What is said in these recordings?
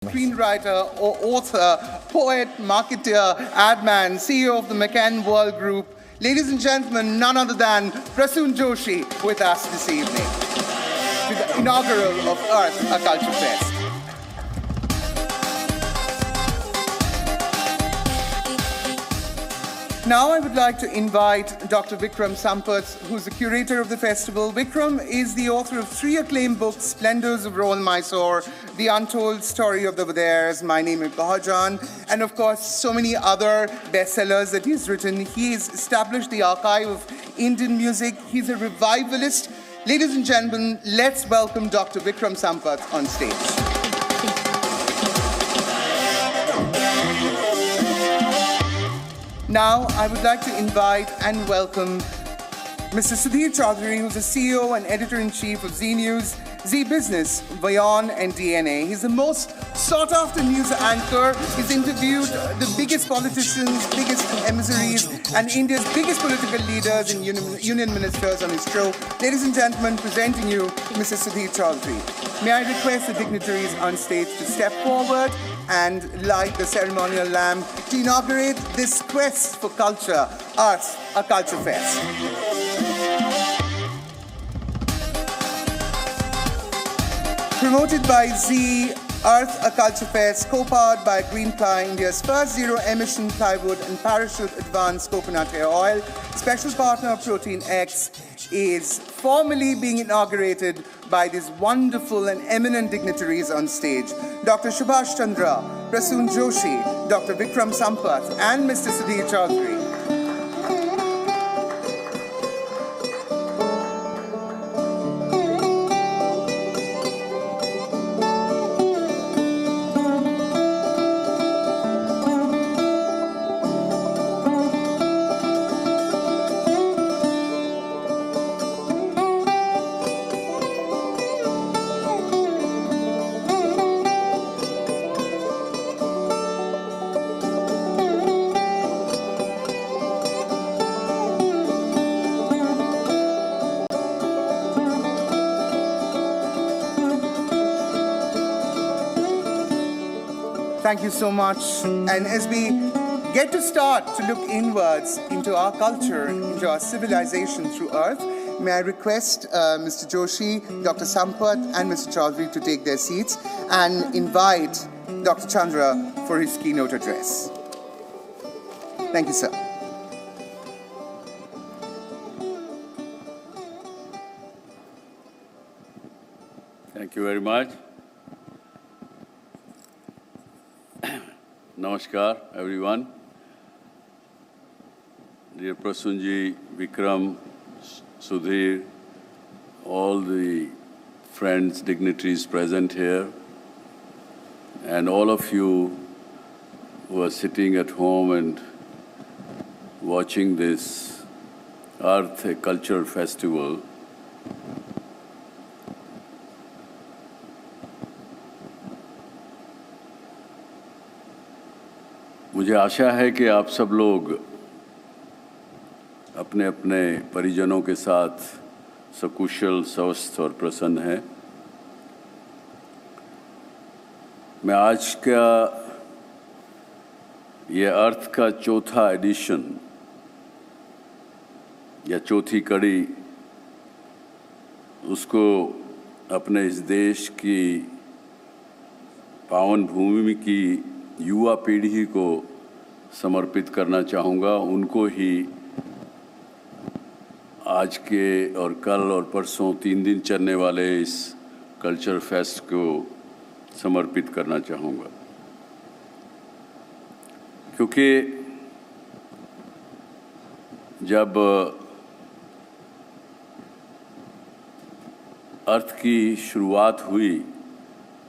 Screenwriter, author, poet, marketer, adman, CEO of the McCann World Group. Ladies and gentlemen, none other than Prasoon Joshi with us this evening to the inaugural of Arth A Culture Fest. Now I would like to invite Dr. Vikram Sampath, who's the curator of the festival. Vikram is the author of 3 acclaimed books, Splendors of Royal Mysore, The Untold Story of the Vadairs, My Name is Bahajan, and of course so many other bestsellers that he's written. He has established the archive of Indian music. He's a revivalist. Ladies and gentlemen, let's welcome Dr. Vikram Sampath on stage. Now, I would like to invite and welcome Mr. Sudhir Chaudhary, who's the CEO and editor-in-chief of Z News, Z Business, Beyond and DNA. He's the most sought-after news anchor. He's interviewed the biggest politicians, biggest emissaries, and India's biggest political leaders and union ministers on his show. Ladies and gentlemen, presenting you Mr. Sudhir Chaudhary. May I request the dignitaries on stage to step forward and light the ceremonial lamp to inaugurate this quest for culture, Arth A Culture Fest. Promoted by Z, Arth A Culture Fest, co-powered by Greenply, India's first zero-emission plywood and parachute advanced coconut hair oil, special partner Protein X, is formally being inaugurated by these wonderful and eminent dignitaries on stage. Dr. Subhash Chandra, Prasoon Joshi, Dr. Vikram Sampath, and Mr. Sudhir Chaudhary. Thank you so much. And as we get to start to look inwards into our culture, into our civilization through Arth, may I request Mr. Joshi, Dr. Sampath, and Mr. Chaudhary to take their seats and invite Dr. Chandra for his keynote address. Thank you, sir. Thank you very much. Namaskar, everyone. Dear Prasoonji, Vikram, Sudhir, all the friends, dignitaries present here, and all of you who are sitting at home and watching this Arth A Culture Festival. मुझे आशा है कि आप सब लोग अपने अपने परिजनों के साथ सकुशल, स्वस्थ और प्रसन्न हैं। मैं आज का ये अर्थ का चौथा एडिशन या चौथी कड़ी उसको अपने इस देश की पावन भूमि की युवा पीढ़ी को समर्पित करना चाहूँगा। उनको ही आज के और कल और परसों 3 दिन चलने वाले इस कल्चर फेस्ट को समर्पित करना चाहूँगा, क्योंकि जब अर्थ की शुरुआत हुई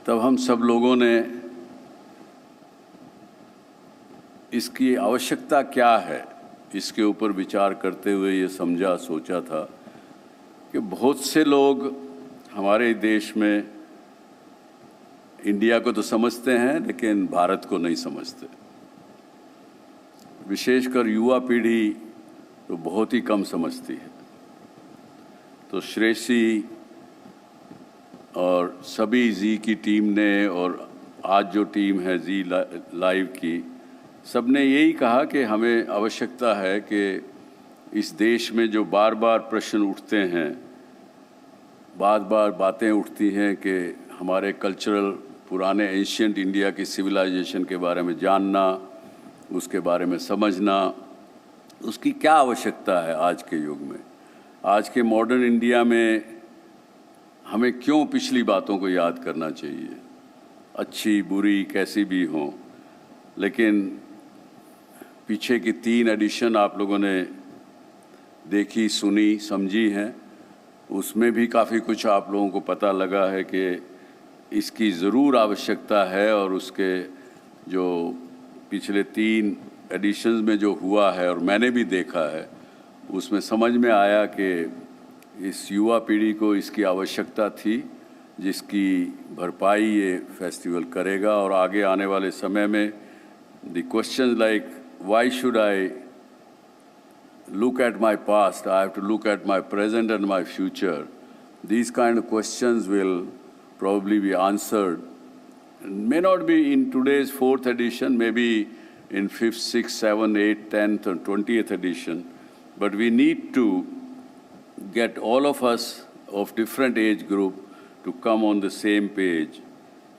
तब हम सब लोगों ने इसकी आवश्यकता क्या है, इसके ऊपर विचार करते हुए ये समझा, सोचा था कि बहुत से लोग हमारे देश में इंडिया को तो समझते हैं लेकिन भारत को नहीं समझते। विशेषकर युवा पीढ़ी तो बहुत ही कम समझती है। तो श्रेयसी और सभी जी की टीम ने और आज जो टीम है जी लाइव की, सब ने यही कहा कि हमें आवश्यकता है कि इस देश में जो बार बार प्रश्न उठते हैं, बार बार बातें उठती हैं कि हमारे कल्चरल पुराने एंशिएंट इंडिया की सिविलाइजेशन के बारे में जानना, उसके बारे में समझना, उसकी क्या आवश्यकता है आज के युग में। आज के मॉडर्न इंडिया में हमें क्यों पिछली बातों को याद करना चाहिए, अच्छी बुरी कैसी भी हों। लेकिन पीछे की 3 एडिशन आप लोगों ने देखी, सुनी, समझी हैं, उसमें भी काफ़ी कुछ आप लोगों को पता लगा है कि इसकी ज़रूर आवश्यकता है। और उसके जो पिछले 3 एडिशंस में जो हुआ है और मैंने भी देखा है, उसमें समझ में आया कि इस युवा पीढ़ी को इसकी आवश्यकता थी, जिसकी भरपाई ये फेस्टिवल करेगा। और आगे आने वाले समय में the questions like why should I look at my past, I have to look at my present and my future. These kind of questions will probably be answered. May not be in today's 4th edition, maybe in 5th, 6th, 7th, 8th, 10th and 20th edition. But we need to get all of us of different age group to come on the same page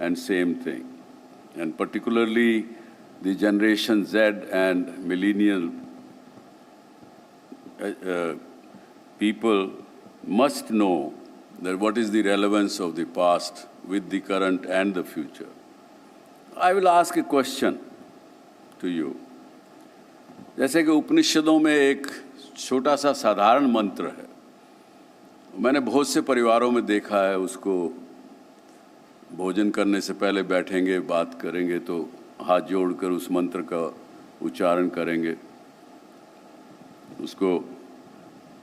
and same thing. And particularly the generation Z and millennial people must know that what is the relevance of the past with the current and the future. I will ask a question to you. जैसे कि उपनिषदों में एक छोटा सा साधारण मंत्र है, मैंने बहुत से परिवारों में देखा है, उसको भोजन करने से पहले बैठेंगे, बात करेंगे तो हाथ जोड़कर उस मंत्र का उच्चारण करेंगे। उसको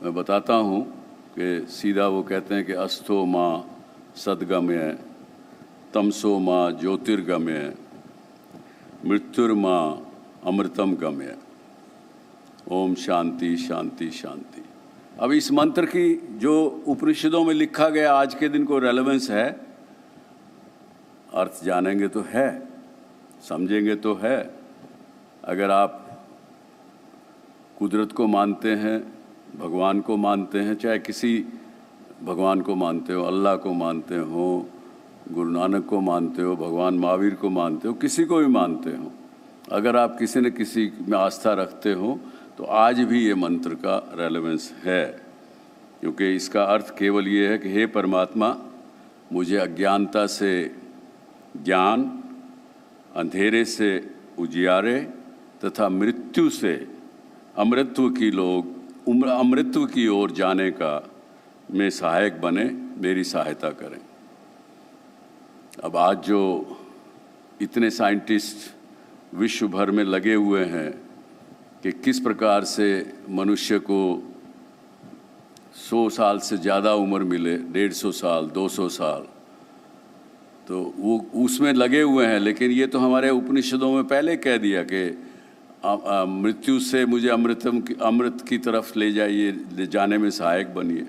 मैं बताता हूँ कि सीधा वो कहते हैं कि अस्थो माँ सद्गमय, तमसो माँ ज्योतिर्गमय, मृत्युर्माँ अमृतम गमय। ओम शांति शांति शांति। अब इस मंत्र की जो उपनिषदों में लिखा गया आज के दिन को रेलेवेंस है, अर्थ जानेंगे तो है, समझेंगे तो है। अगर आप कुदरत को मानते हैं, भगवान को मानते हैं, चाहे किसी भगवान को मानते हो, अल्लाह को मानते हो, गुरु नानक को मानते हो, भगवान महावीर को मानते हो, किसी को भी मानते हो, अगर आप किसी न किसी में आस्था रखते हो तो आज भी ये मंत्र का रेलेवेंस है। क्योंकि इसका अर्थ केवल ये है कि हे परमात्मा, मुझे अज्ञानता से ज्ञान, अंधेरे से उजियारे तथा मृत्यु से अमृतत्व की ओर जाने का में सहायक बने, मेरी सहायता करें। अब आज जो इतने साइंटिस्ट विश्व भर में लगे हुए हैं कि किस प्रकार से मनुष्य को 100 साल से ज़्यादा उम्र मिले, 150 साल, 200 साल, तो वो उसमें लगे हुए हैं। लेकिन ये तो हमारे उपनिषदों में पहले कह दिया कि मृत्यु से मुझे अमृत की तरफ ले जाइए, ले जाने में सहायक बनिए।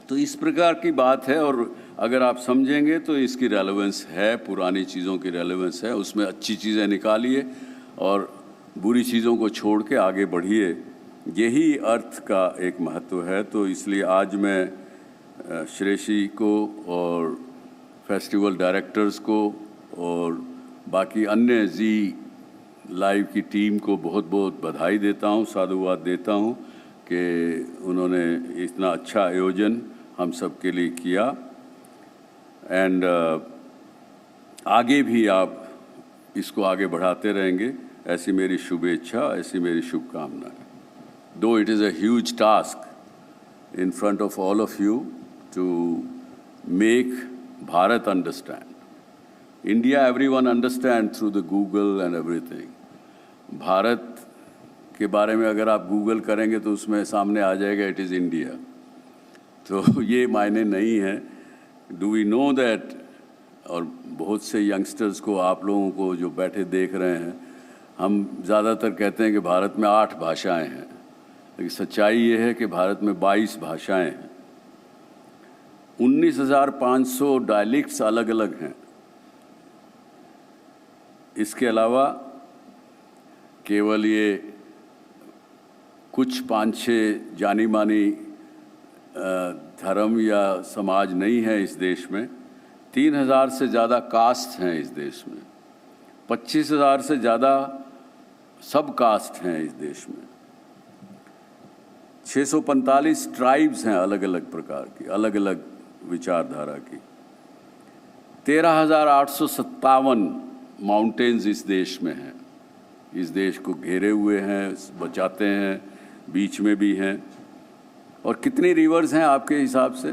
तो इस प्रकार की बात है। और अगर आप समझेंगे तो इसकी रेलेवेंस है, पुरानी चीज़ों की रेलेवेंस है, उसमें अच्छी चीज़ें निकालिए और बुरी चीज़ों को छोड़ के आगे बढ़िए। यही अर्थ का एक महत्व है। तो इसलिए आज मैं श्रेषी को और फेस्टिवल डायरेक्टर्स को और बाकी अन्य जी लाइव की टीम को बहुत बहुत बधाई देता हूँ, साधुवाद देता हूँ कि उन्होंने इतना अच्छा आयोजन हम सब के लिए किया। एंड आगे भी आप इसको आगे बढ़ाते रहेंगे, ऐसी मेरी शुभेच्छा, ऐसी मेरी शुभकामनाएं। Though it is a huge task in front of all of you to make Bharat understand India, everyone understand through the Google and everything. Bharat के बारे में अगर आप गूगल करेंगे तो उसमें सामने आ जाएगा इट इज़ इंडिया। तो ये मायने नहीं है। Do we know that? और बहुत से यंगस्टर्स को, आप लोगों को जो बैठे देख रहे हैं, हम ज़्यादातर कहते हैं कि भारत में 8 भाषाएं हैं, लेकिन सच्चाई ये है कि भारत में 22 भाषाएं हैं। 19,500 डायलेक्ट्स अलग अलग हैं। इसके अलावा केवल ये कुछ 5-6 जानी मानी धर्म या समाज नहीं है इस देश में। 3000 से ज़्यादा कास्ट हैं इस देश में। 25,000 से ज़्यादा सब कास्ट हैं इस देश में। 645 ट्राइब्स हैं अलग अलग प्रकार की, अलग अलग विचारधारा की। 13,857 माउंटेन्स इस देश में हैं। इस देश को घेरे हुए हैं, बचाते हैं, बीच में भी हैं। और कितनी रिवर्स हैं आपके हिसाब से?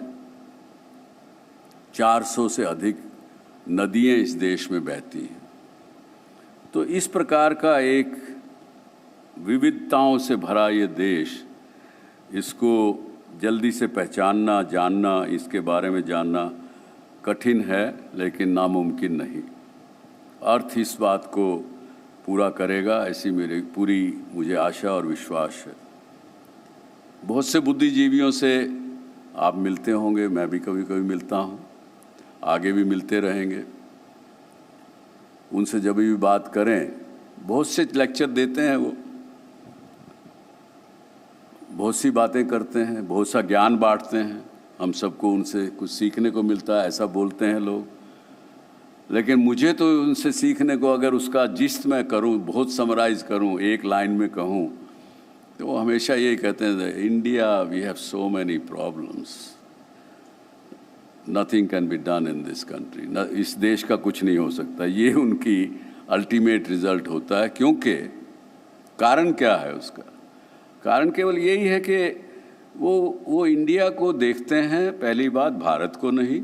400 से अधिक नदियाँ इस देश में बहती हैं। तो इस प्रकार का एक विविधताओं से भरा ये देश, इसको जल्दी से पहचानना, जानना, इसके बारे में जानना कठिन है लेकिन नामुमकिन नहीं। अर्थ इस बात को पूरा करेगा, ऐसी मेरी पूरी मुझे आशा और विश्वास है। बहुत से बुद्धिजीवियों से आप मिलते होंगे, मैं भी कभी कभी मिलता हूँ, आगे भी मिलते रहेंगे। उनसे जब भी बात करें, बहुत से लेक्चर देते हैं वो, बहुत सी बातें करते हैं, बहुत सा ज्ञान बांटते हैं। हम सबको उनसे कुछ सीखने को मिलता है, ऐसा बोलते हैं लोग। लेकिन मुझे तो उनसे सीखने को, अगर उसका जिस्त मैं करूं, बहुत समराइज़ करूं, एक लाइन में कहूं, तो वो हमेशा यही कहते हैं, India we have so many problems, nothing can be done in this country. इस देश का कुछ नहीं हो सकता। ये उनकी अल्टीमेट रिजल्ट होता है। क्योंकि कारण क्या है उसका? कारण केवल यही है कि वो इंडिया को देखते हैं, पहली बात भारत को नहीं,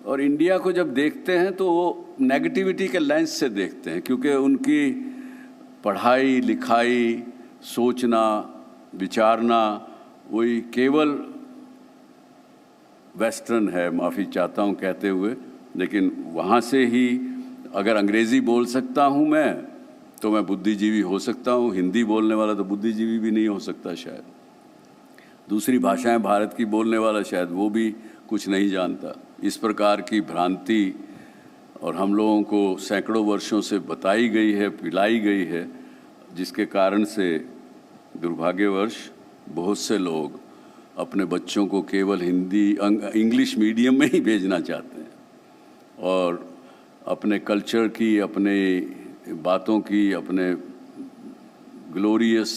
और इंडिया को जब देखते हैं तो वो नेगेटिविटी के लेंस से देखते हैं। क्योंकि उनकी पढ़ाई लिखाई, सोचना, विचारना वही केवल वेस्टर्न है। माफ़ी चाहता हूँ कहते हुए, लेकिन वहाँ से ही अगर अंग्रेज़ी बोल सकता हूँ मैं, तो मैं बुद्धिजीवी हो सकता हूँ। हिंदी बोलने वाला तो बुद्धिजीवी भी नहीं हो सकता शायद। दूसरी भाषाएं भारत की बोलने वाला शायद वो भी कुछ नहीं जानता। इस प्रकार की भ्रांति और हम लोगों को सैकड़ों वर्षों से बताई गई है, पिलाई गई है, जिसके कारण से दुर्भाग्यवश बहुत से लोग अपने बच्चों को केवल हिंदी इंग्लिश मीडियम में ही भेजना चाहते हैं और अपने कल्चर की, अपने बातों की, अपने ग्लोरियस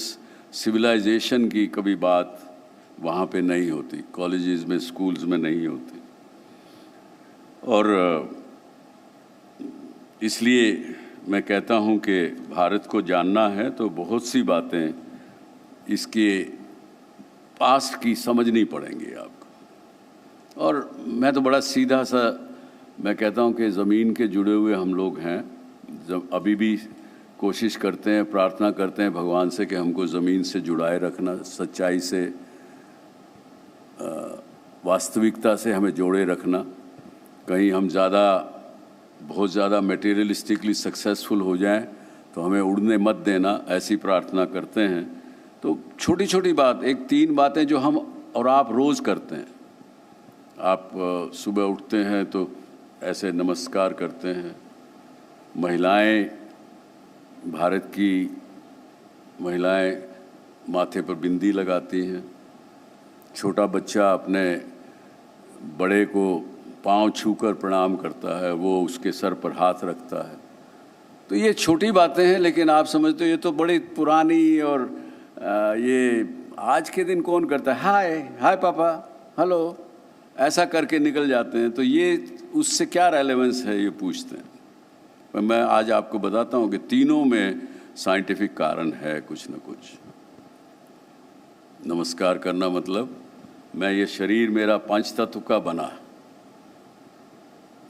सिविलाइजेशन की कभी बात वहाँ पे नहीं होती, कॉलेजेस में, स्कूल्स में नहीं होती। और इसलिए मैं कहता हूँ कि भारत को जानना है तो बहुत सी बातें इसके पास्ट की समझनी पड़ेंगी आपको। और मैं तो बड़ा सीधा सा मैं कहता हूँ कि ज़मीन के जुड़े हुए हम लोग हैं। जब अभी भी कोशिश करते हैं, प्रार्थना करते हैं भगवान से कि हमको ज़मीन से जुड़ाए रखना, सच्चाई से, वास्तविकता से हमें जोड़े रखना। कहीं हम बहुत ज़्यादा मटेरियलिस्टिकली सक्सेसफुल हो जाएं तो हमें उड़ने मत देना, ऐसी प्रार्थना करते हैं। तो छोटी छोटी बात, 3 बातें जो हम और आप रोज़ करते हैं। आप सुबह उठते हैं तो ऐसे नमस्कार करते हैं। महिलाएं, भारत की महिलाएं माथे पर बिंदी लगाती हैं। छोटा बच्चा अपने बड़े को पाँव छूकर प्रणाम करता है, वो उसके सर पर हाथ रखता है। तो ये छोटी बातें हैं, लेकिन आप समझते हो ये तो बड़ी पुरानी, और ये आज के दिन कौन करता है? हाय हाय पापा, हेलो, ऐसा करके निकल जाते हैं। तो ये उससे क्या रेलेवेंस है, ये पूछते हैं। मैं आज आपको बताता हूँ कि तीनों में साइंटिफिक कारण है कुछ न कुछ। नमस्कार करना मतलब, मैं ये शरीर मेरा 5 तत्व का बना,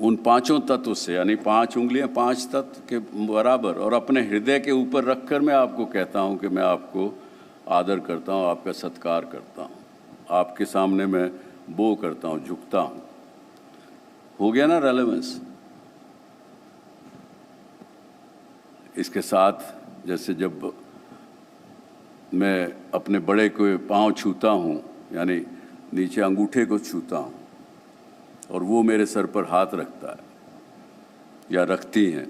उन 5 तत्व से, यानी 5 उंगलियां 5 तत्व के बराबर, और अपने हृदय के ऊपर रखकर मैं आपको कहता हूं कि मैं आपको आदर करता हूं, आपका सत्कार करता हूं, आपके सामने मैं बो करता हूं, झुकता हूं। हो गया ना रेलेवेंस? इसके साथ जैसे जब मैं अपने बड़े को पाँव छूता हूँ, यानी नीचे अंगूठे को छूता हूँ, और वो मेरे सर पर हाथ रखता है या रखती हैं,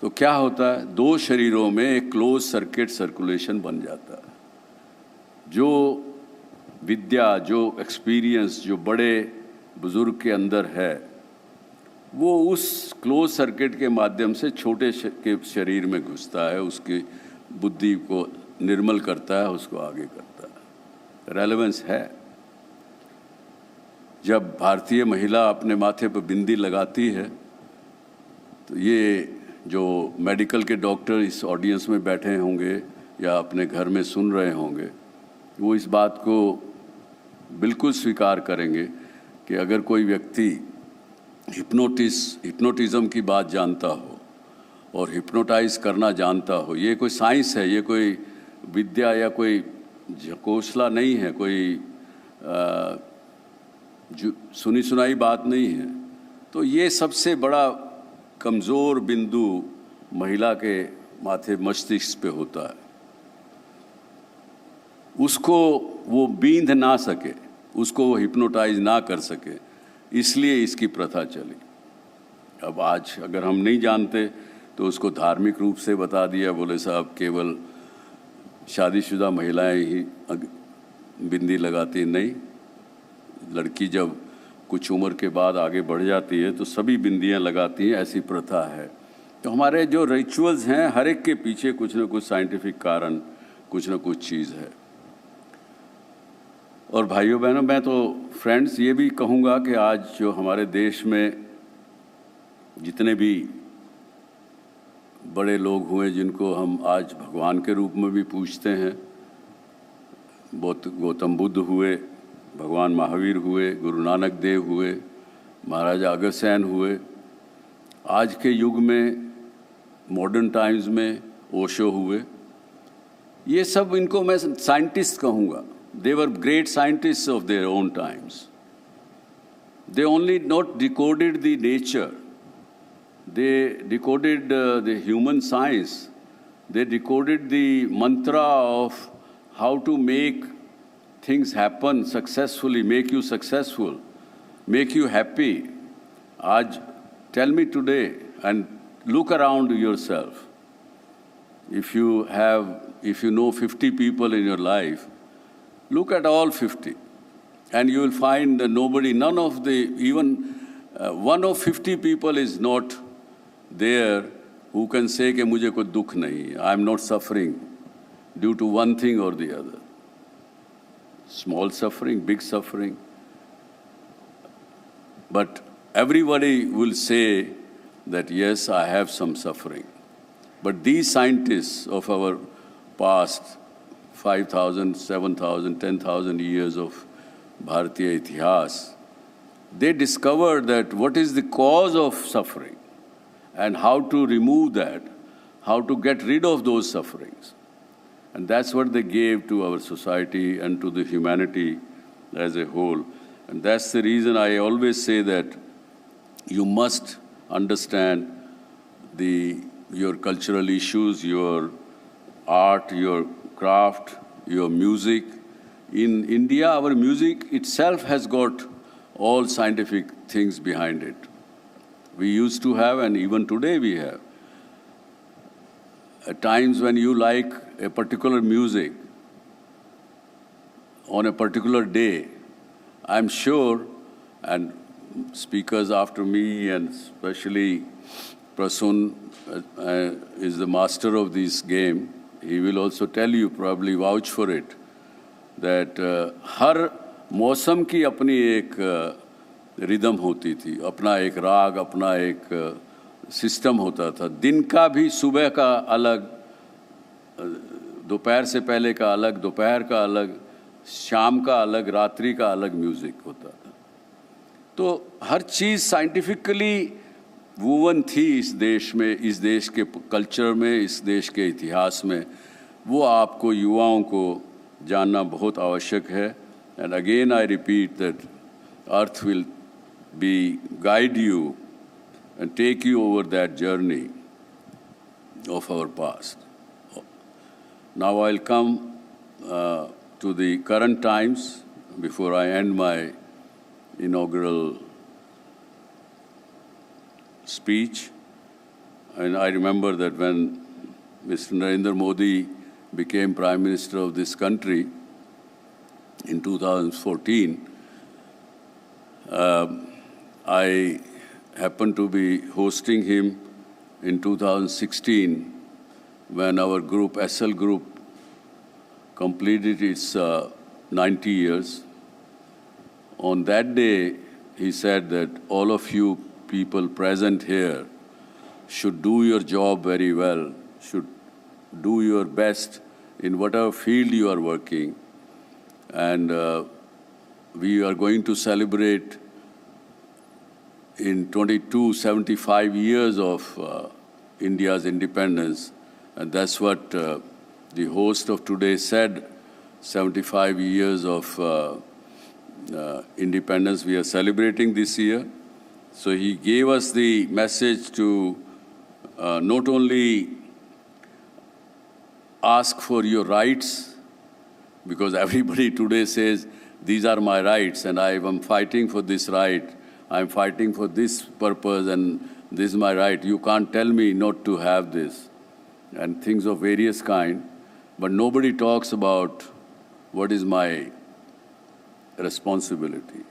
तो क्या होता है, दो शरीरों में एक क्लोज सर्किट सर्कुलेशन बन जाता है। जो विद्या, जो एक्सपीरियंस जो बड़े बुजुर्ग के अंदर है, वो उस क्लोज सर्किट के माध्यम से छोटे के शरीर में घुसता है, उसकी बुद्धि को निर्मल करता है, उसको आगे करता है। रेलेवेंस है। जब भारतीय महिला अपने माथे पर बिंदी लगाती है, तो ये जो मेडिकल के डॉक्टर इस ऑडियंस में बैठे होंगे या अपने घर में सुन रहे होंगे, वो इस बात को बिल्कुल स्वीकार करेंगे कि अगर कोई व्यक्ति हिप्नोटिज्म की बात जानता हो और हिप्नोटाइज करना जानता हो, ये कोई साइंस है, ये कोई विद्या या कोई कौशला नहीं है, कोई जो सुनी सुनाई बात नहीं है, तो ये सबसे बड़ा कमज़ोर बिंदु महिला के माथे मस्तिष्क पे होता है। उसको वो बींध ना सके, उसको वो हिप्नोटाइज ना कर सके, इसलिए इसकी प्रथा चली। अब आज अगर हम नहीं जानते तो उसको धार्मिक रूप से बता दिया, बोले साहब केवल शादीशुदा महिलाएं ही बिंदी लगाती, नहीं। लड़की जब कुछ उम्र के बाद आगे बढ़ जाती है तो सभी बिंदियां लगाती हैं, ऐसी प्रथा है। तो हमारे जो रिचुअल्स हैं, हर एक के पीछे कुछ न कुछ साइंटिफिक कारण, कुछ न कुछ चीज़ है। और भाइयों बहनों, मैं तो फ्रेंड्स ये भी कहूँगा कि आज जो हमारे देश में जितने भी बड़े लोग हुए जिनको हम आज भगवान के रूप में भी पूछते हैं, गौतम बुद्ध हुए, भगवान महावीर हुए, गुरु नानक देव हुए, महाराजा अग्रसेन हुए, आज के युग में मॉडर्न टाइम्स में ओशो हुए, ये सब इनको मैं साइंटिस्ट कहूँगा। They were great scientists of their own times. They only not decoded the nature, they decoded the human science, they decoded the mantra of how to make things happen successfully, make you successful, make you happy. Aaj, tell me today and look around yourself. If you know 50 people in your life, look at all 50 and you will find that none of the, even one of 50 people is not there who can say कि मुझे कोई दुख नहीं, I am not suffering due to one thing or the other. Small suffering, big suffering. But everybody will say that yes, I have some suffering. But these scientists of our past 5,000, 7,000, 10,000 years of Bharatiya Itihas, they discovered that what is the cause of suffering and how to remove that, how to get rid of those sufferings. And that's what they gave to our society and to the humanity as a whole. And that's the reason I always say that you must understand your cultural issues, your art, your craft, your music. In India, our music itself has got all scientific things behind it. We used to have, and even today we have. At times when you like a particular music on a particular day, I'm sure, and speakers after me, and especially Prasun is the master of this game, he will also tell you, probably vouch for it, that हर मौसम की अपनी एक rhythm होती थी, अपना एक राग, अपना एक सिस्टम होता था। दिन का भी सुबह का अलग, दोपहर से पहले का अलग, दोपहर का अलग, शाम का अलग, रात्रि का अलग म्यूज़िक होता था। तो हर चीज़ साइंटिफिकली वुवन थी इस देश में, इस देश के कल्चर में, इस देश के इतिहास में। वो आपको, युवाओं को जानना बहुत आवश्यक है। And again I repeat that earth will guide you and take you over that journey of our past. Now I'll come to the current times before I end my inaugural speech. and I remember that when Mr. Narendra Modi became Prime Minister of this country in 2014, I happened to be hosting him in 2016 when our group, SL Group, completed its 90 years. On that day, he said that all of you people present here should do your job very well, should do your best in whatever field you are working. And we are going to celebrate in 75 years of India's independence. And that's what the host of today said, 75 years of independence we are celebrating this year. So he gave us the message to not only ask for your rights, because everybody today says, these are my rights and I am fighting for this right, I am fighting for this purpose and this is my right. You can't tell me not to have this, and things of various kind. But nobody talks about what is my responsibility.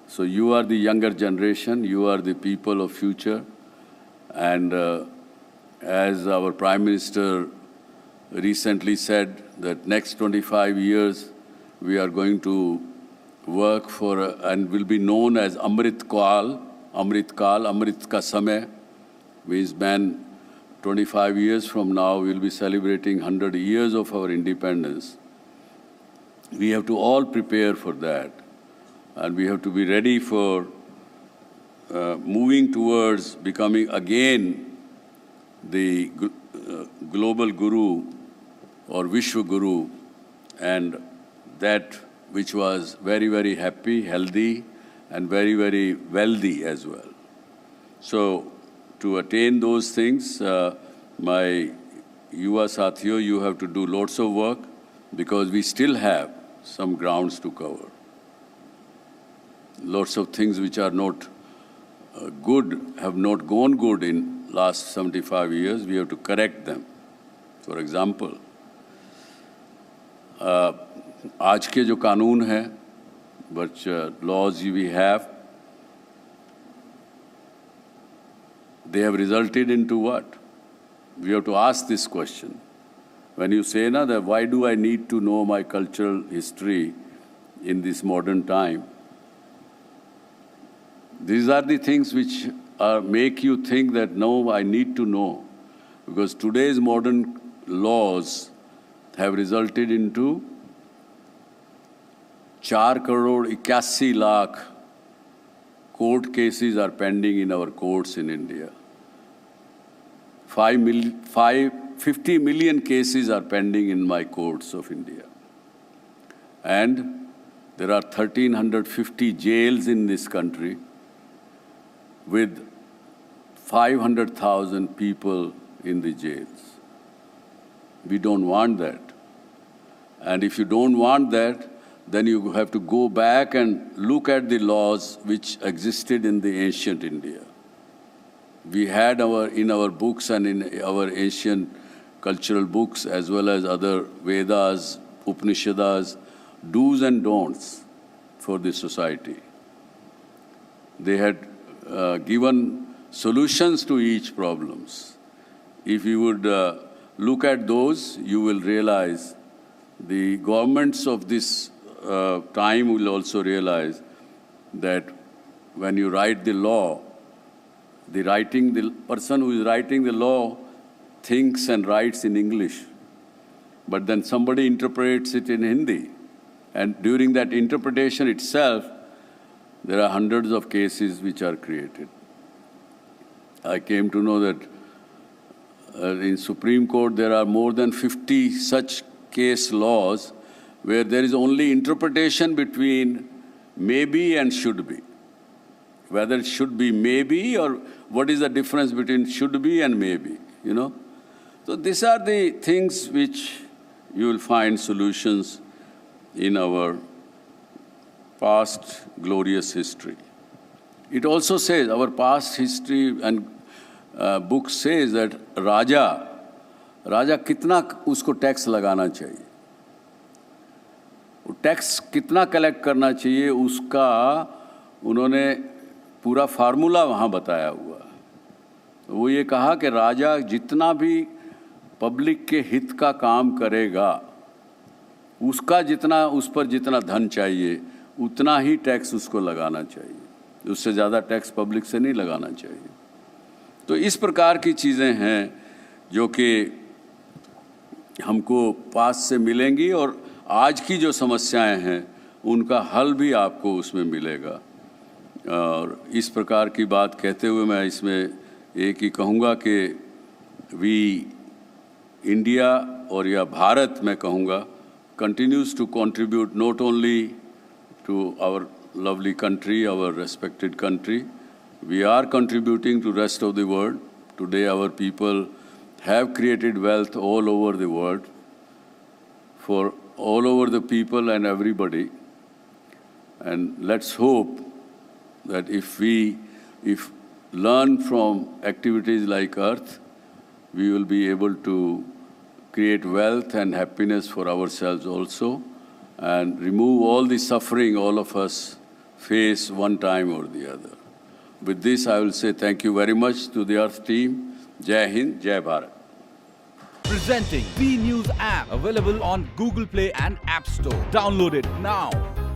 So you are the younger generation, you are the people of future, and as our Prime Minister recently said, that next 25 years we are going to work for and will be known as Amrit Kal, Amrit Ka Samay, means when 25 years from now we will be celebrating 100 years of our independence. We have to all prepare for that, and we have to be ready for moving towards becoming again the global guru or Vishwa Guru, and that which was very, very happy, healthy, and very, very wealthy as well. So to attain those things, my Yuva Sathiyo, you have to do lots of work, because we still have some grounds to cover. Lots of things which are not good, have not gone good in last 75 years, we have to correct them. For example, आज के जो कानून हैं, which laws we have, they have resulted into what? We have to ask this question. When you say na, that why do I need to know my cultural history in this modern time? These are the things which make you think that no, I need to know. Because today's modern laws have resulted into 4 crore 81 lakh court cases are pending in our courts in India. 50 million cases are pending in my courts of India. And there are 1,350 jails in this country with 500,000 people in the jails. We don't want that. And if you don't want that, then you have to go back and look at the laws which existed in the ancient India. We had in our books and in our ancient cultural books, as well as other Vedas, Upanishads, do's and don'ts for the society. They had given solutions to each problems. If you would look at those, you will realize the governments of this time will also realize that when you write the law, the person who is writing the law thinks and writes in English, but then somebody interprets it in Hindi. And during that interpretation itself, there are hundreds of cases which are created. I came to know that in Supreme Court there are more than 50 such case laws where there is only interpretation between maybe and should be. Whether it should be maybe, or what is the difference between should be and maybe, you know? So these are the things which you will find solutions in our past glorious history. It also says our past history and book says that राजा कितना उसको tax लगाना चाहिए, tax कितना collect करना चाहिए, उसका उन्होंने पूरा फार्मूला वहाँ बताया हुआ। वो ये कहा कि राजा जितना भी पब्लिक के हित का काम करेगा, उसका जितना, उस पर जितना धन चाहिए उतना ही टैक्स उसको लगाना चाहिए, उससे ज़्यादा टैक्स पब्लिक से नहीं लगाना चाहिए। तो इस प्रकार की चीज़ें हैं जो कि हमको पास से मिलेंगी और आज की जो समस्याएं हैं उनका हल भी आपको उसमें मिलेगा। और इस प्रकार की बात कहते हुए मैं इसमें एक ही कहूँगा कि वी इंडिया और या भारत मैं कहूँगा continues to contribute not only to our lovely country, our respected country, we are contributing to rest of the world. Today our people have created wealth all over the world for all over the people and everybody. And let's hope that if learn from activities like Earth, we will be able to create wealth and happiness for ourselves also and remove all the suffering all of us face one time or the other. With this, I will say thank you very much to the Earth team. Jai Hind, Jai Bharat. Presenting the News app, available on Google Play and App Store. Download it now.